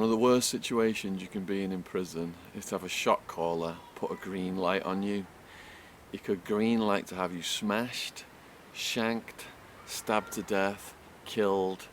of the worst situations you can be in prison is to have a shot caller put a green light on you. He could green light to have you smashed, shanked, stabbed to death, killed,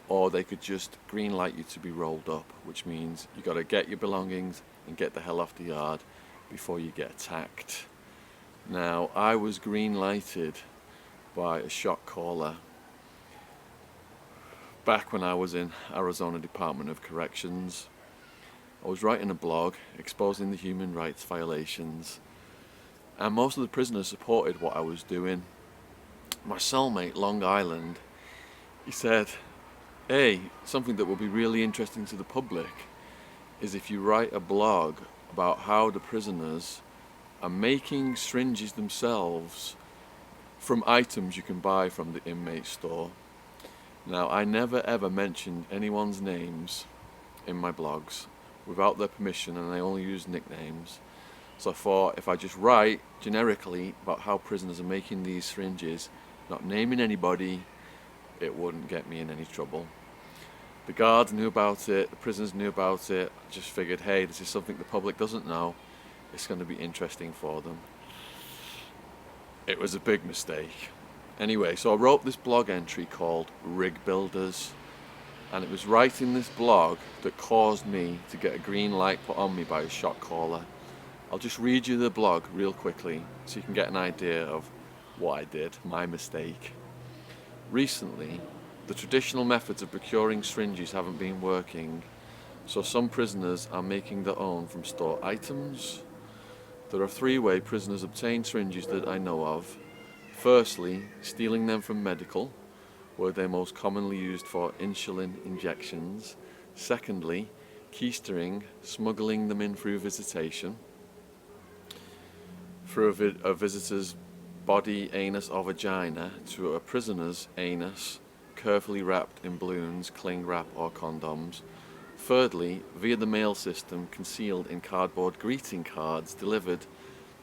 or they could just green light you to be rolled up, which means you got to get your belongings and get the hell off the yard before you get attacked. Now, I was green lighted by a shot caller back when I was in Arizona Department of Corrections. I was writing a blog exposing the human rights violations, and most of the prisoners supported what I was doing. My cellmate, Long Island, he said, hey, something that will be really interesting to the public is if you write a blog about how the prisoners are making syringes themselves from items you can buy from the inmate store. Now, I never ever mentioned anyone's names in my blogs without their permission, and I only use nicknames. So I thought if I just write generically about how prisoners are making these syringes, not naming anybody, it wouldn't get me in any trouble. The guards knew about it, the prisoners knew about it. I just figured, hey, this is something the public doesn't know. It's going to be interesting for them. It was a big mistake. Anyway, so I wrote this blog entry called Rig Builders, and it was writing this blog that caused me to get a green light put on me by a shot caller. I'll just read you the blog real quickly so you can get an idea of what I did, my mistake. Recently, the traditional methods of procuring syringes haven't been working, so some prisoners are making their own from store items. There are 3 ways prisoners obtain syringes that I know of. Firstly, stealing them from medical, where they're most commonly used for insulin injections. Secondly, keystering, smuggling them in through visitation, through a visitor's body, anus or vagina to a prisoner's anus, carefully wrapped in balloons, cling wrap or condoms. Thirdly, via the mail system, concealed in cardboard greeting cards delivered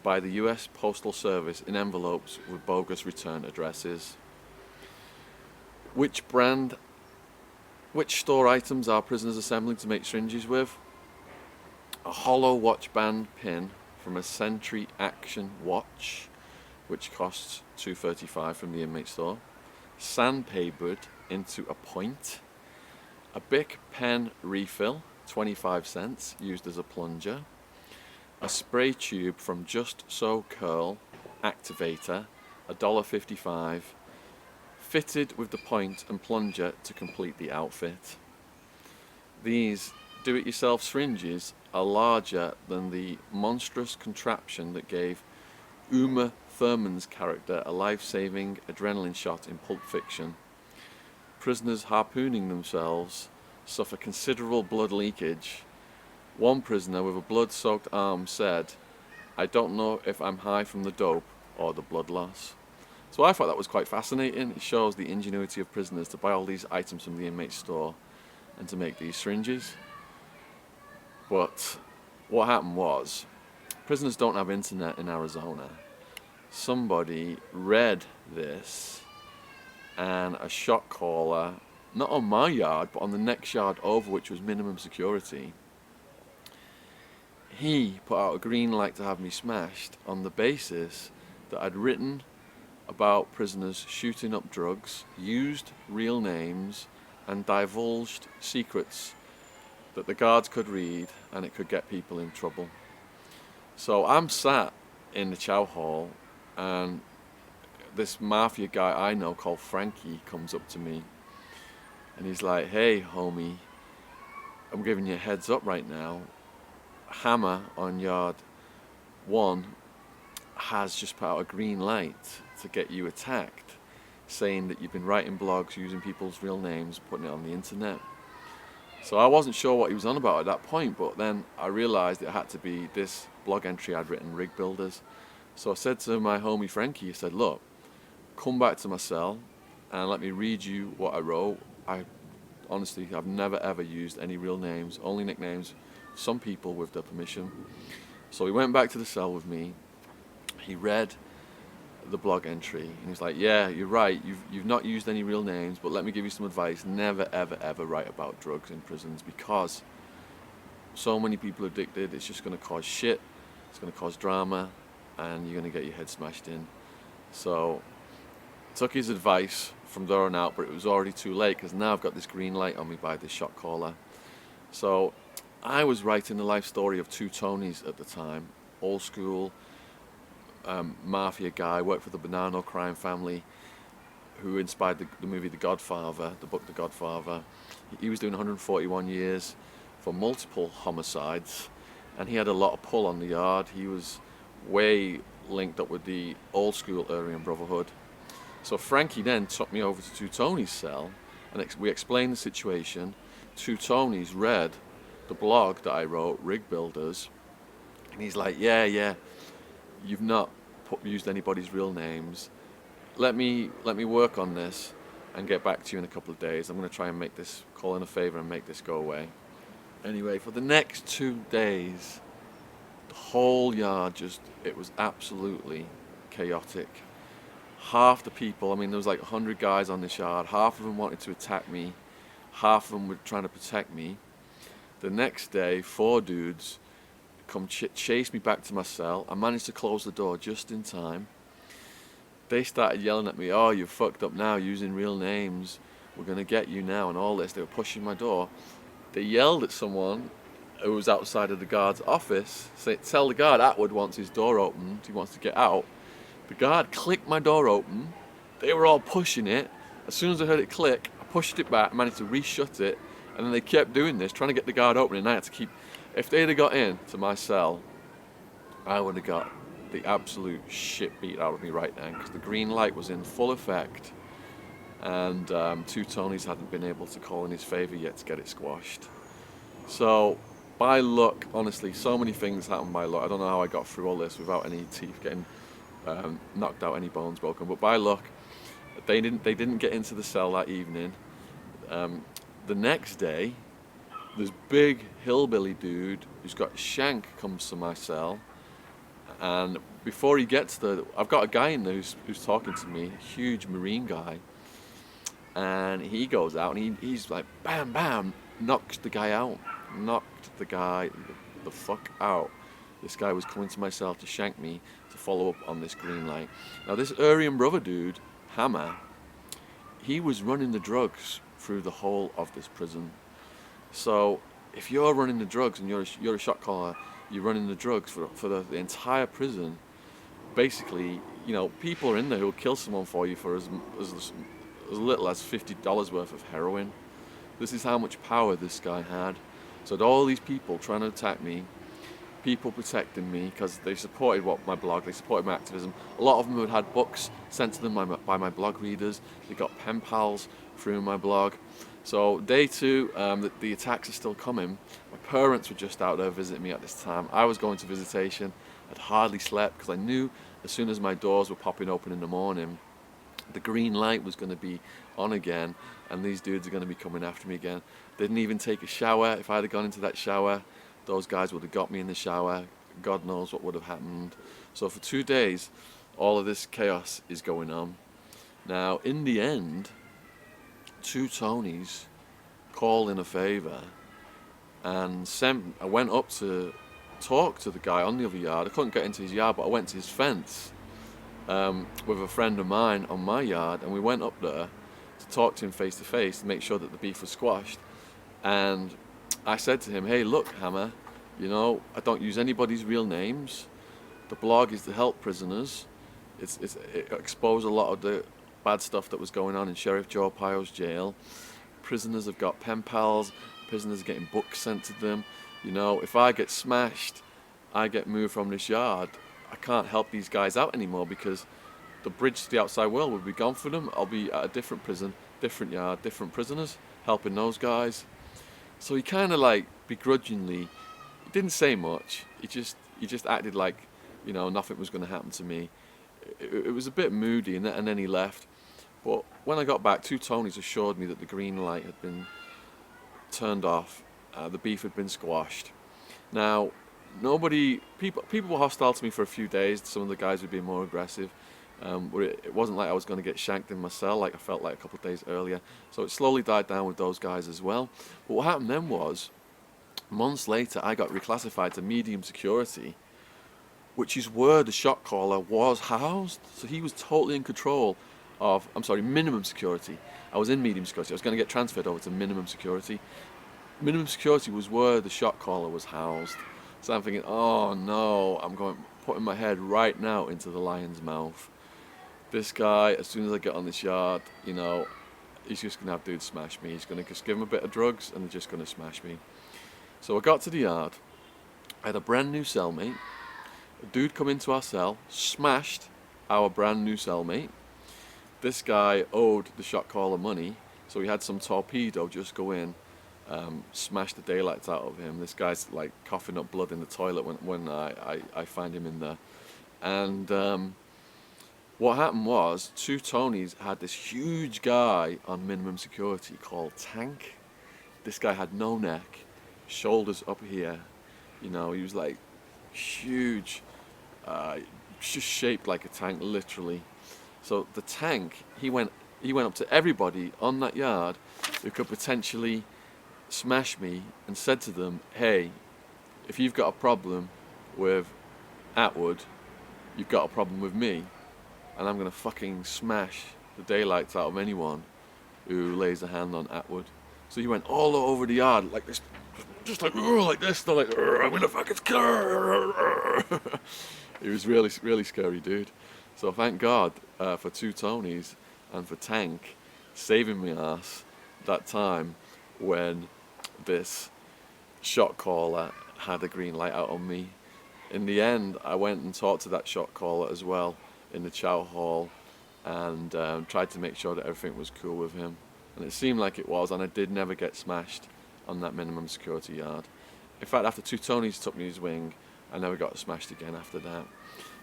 by the US Postal Service in envelopes with bogus return addresses. Which store items are prisoners assembling to make syringes with? A hollow watch band pin from a Sentry Action watch, which costs $2.35 from the inmate store. Sandpapered into a point. A Bic pen refill, 25 cents, used as a plunger. A spray tube from Just So Curl activator, $1.55, fitted with the point and plunger to complete the outfit. These do-it-yourself syringes are larger than the monstrous contraption that gave Uma Thurman's character a life-saving adrenaline shot in Pulp Fiction. Prisoners harpooning themselves suffer considerable blood leakage. One prisoner with a blood-soaked arm said, I don't know if I'm high from the dope or the blood loss. So I thought that was quite fascinating. It shows the ingenuity of prisoners to buy all these items from the inmate store and to make these syringes. But what happened was, prisoners don't have internet in Arizona. Somebody read this, and a shot caller, not on my yard, but on the next yard over, which was minimum security, he put out a green light to have me smashed on the basis that I'd written about prisoners shooting up drugs, used real names, and divulged secrets that the guards could read, and it could get people in trouble. So I'm sat in the chow hall, and this mafia guy I know called Frankie comes up to me, and he's like, hey homie, I'm giving you a heads up right now. Hammer on yard 1 has just put out a green light to get you attacked, saying that you've been writing blogs using people's real names, putting it on the internet. So I wasn't sure what he was on about at that point, but then I realised it had to be this blog entry I'd written, Rig Builders. So I said to my homie Frankie, I said, look, come back to my cell and let me read you what I wrote. Honestly, I've never ever used any real names, only nicknames, some people with their permission. So he went back to the cell with me. He read the blog entry and he's like, yeah, you're right, you've not used any real names, but let me give you some advice. Never ever ever write about drugs in prisons, because so many people addicted, it's just going to cause shit, it's going to cause drama, and you're going to get your head smashed in. So took his advice from there on out, but it was already too late because now I've got this green light on me by this shot caller. So I was writing the life story of two Tonys at the time, old school mafia guy, worked for the Bonanno crime family, who inspired the movie The Godfather, the book The Godfather. He was doing 141 years for multiple homicides, and he had a lot of pull on the yard. He was way linked up with the old school Aryan Brotherhood. So Frankie then took me over to Two Tony's cell, and we explained the situation. Two Tony's read the blog that I wrote, Rig Builders, and he's like, yeah, you've not used anybody's real names. Let me work on this and get back to you in a couple of days. I'm going to try and make this, call in a favor and make this go away. Anyway, for the next 2 days, the whole yard it was absolutely chaotic. Half the people, I mean, there was like 100 guys on this yard, half of them wanted to attack me, half of them were trying to protect me. The next day, 4 dudes come chase me back to my cell. I managed to close the door just in time. They started yelling at me, oh, you're fucked up now using real names, we're going to get you now, and all this. They were pushing my door. They yelled at someone who was outside of the guard's office, tell the guard Attwood wants his door opened, he wants to get out. The guard clicked my door open. They were all pushing it. As soon as I heard it click, I pushed it back, managed to re-shut it, and then they kept doing this, trying to get the guard open, and I had to keep... If they'd have got in to my cell, I would have got the absolute shit beat out of me right then, because the green light was in full effect, and Two Tonys hadn't been able to call in his favour yet to get it squashed. So, by luck, honestly, so many things happened by luck. I don't know how I got through all this without any teeth getting knocked out, any bones broken, but by luck, they didn't get into the cell that evening. The next day, this big hillbilly dude who's got a shank comes to my cell, and before he gets there, I've got a guy in there who's talking to me, a huge Marine guy, and he goes out and he's like, bam, bam, knocks the guy out, knocked the guy the fuck out. This guy was coming to my cell to shank me, to follow up on this green light. Now this Aryan brother dude, Hammer, he was running the drugs through the whole of this prison. So if you're running the drugs and you're a shot caller, you're running the drugs for the entire prison. Basically, you know, people are in there who'll kill someone for you for as little as $50 worth of heroin. This is how much power this guy had. So all these people trying to attack me, people protecting me because they supported my blog, they supported my activism. A lot of them had books sent to them by my blog readers. They got pen pals through my blog. So day 2, the attacks are still coming. My parents were just out there visiting me at this time. I was going to visitation. I'd hardly slept because I knew as soon as my doors were popping open in the morning, the green light was going to be on again, and these dudes are going to be coming after me again. They didn't even take a shower. If I'd have gone into that shower, those guys would have got me in the shower. God knows what would have happened. So for 2 days, all of this chaos is going on. Now, in the end, Two Tonys called in a favour and I went up to talk to the guy on the other yard. I couldn't get into his yard, but I went to his fence with a friend of mine on my yard, and we went up there to talk to him face to face to make sure that the beef was squashed. And I said to him, hey, look, Hammer, you know, I don't use anybody's real names. The blog is to help prisoners. It exposed a lot of the bad stuff that was going on in Sheriff Joe Arpaio's jail. Prisoners have got pen pals, prisoners are getting books sent to them. You know, if I get smashed, I get moved from this yard, I can't help these guys out anymore because the bridge to the outside world would be gone for them. I'll be at a different prison, different yard, different prisoners, helping those guys. So he kind of like begrudgingly, he didn't say much, he just acted like, you know, nothing was going to happen to me. It was a bit moody, and then he left. But when I got back, Two Tonys assured me that the green light had been turned off, the beef had been squashed. Now, people were hostile to me for a few days. Some of the guys were being more aggressive. But it wasn't like I was going to get shanked in my cell like I felt like a couple of days earlier. So it slowly died down with those guys as well. But what happened then was, Months later, I got reclassified to medium security, which is where the shot caller was housed. So he was totally in control of, I'm sorry, minimum security. I was in medium security. I was going to get transferred over to minimum security. Minimum security was where the shot caller was housed. So I'm thinking, oh no, putting my head right now into the lion's mouth. This guy, as soon as I get on this yard, you know, he's just going to have dudes smash me. He's going to just give him a bit of drugs and they're just going to smash me. So I got to the yard. I had a brand new cellmate. A dude come into our cell, smashed our brand new cellmate. This guy owed the shot caller money, so he had some torpedo just go in, smash the daylights out of him. This guy's like coughing up blood in the toilet when I find him in there. And what happened was, two Tonys had this huge guy on minimum security called Tank. This guy had no neck, shoulders up here, you know, he was like huge, just shaped like a tank, literally. So the Tank, he went up to everybody on that yard who could potentially smash me and said to them, hey, if you've got a problem with Attwood, you've got a problem with me, and I'm gonna fucking smash the daylights out of anyone who lays a hand on Attwood. So he went all over the yard like this, just like this, they're like, I'm gonna fucking scare. He was really scary dude. So thank God for two Tonys and for Tank saving me ass that time when this shot caller had a green light out on me. In the end, I went and talked to that shot caller as well in the chow hall and tried to make sure that everything was cool with him. And it seemed like it was, and I did never get smashed on that minimum security yard. In fact, after two Tonys took me his wing, I never got smashed again after that.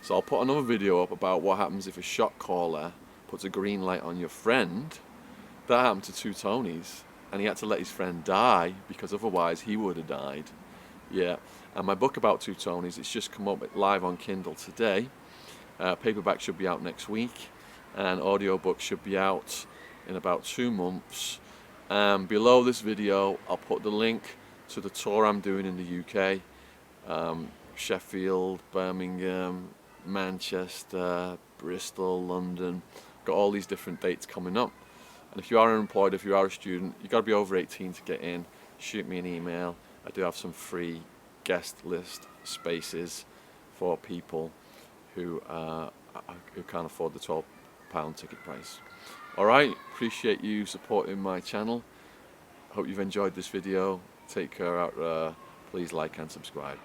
So I'll put another video up about what happens if a shot caller puts a green light on your friend. That happened to two Tonys, and he had to let his friend die because otherwise he would have died. Yeah, and my book about two Tonys, it's just come up live on Kindle today. Paperback should be out next week, and audiobook should be out in about 2 months. Below this video, I'll put the link to the tour I'm doing in the UK. Sheffield, Birmingham, Manchester, Bristol, London. Got all these different dates coming up. And if you are unemployed, if you are a student, you've got to be over 18 to get in. Shoot me an email. I do have some free guest list spaces for people who can't afford the £12 ticket price. Alright, appreciate you supporting my channel. Hope you've enjoyed this video. Take care out there. Please like and subscribe.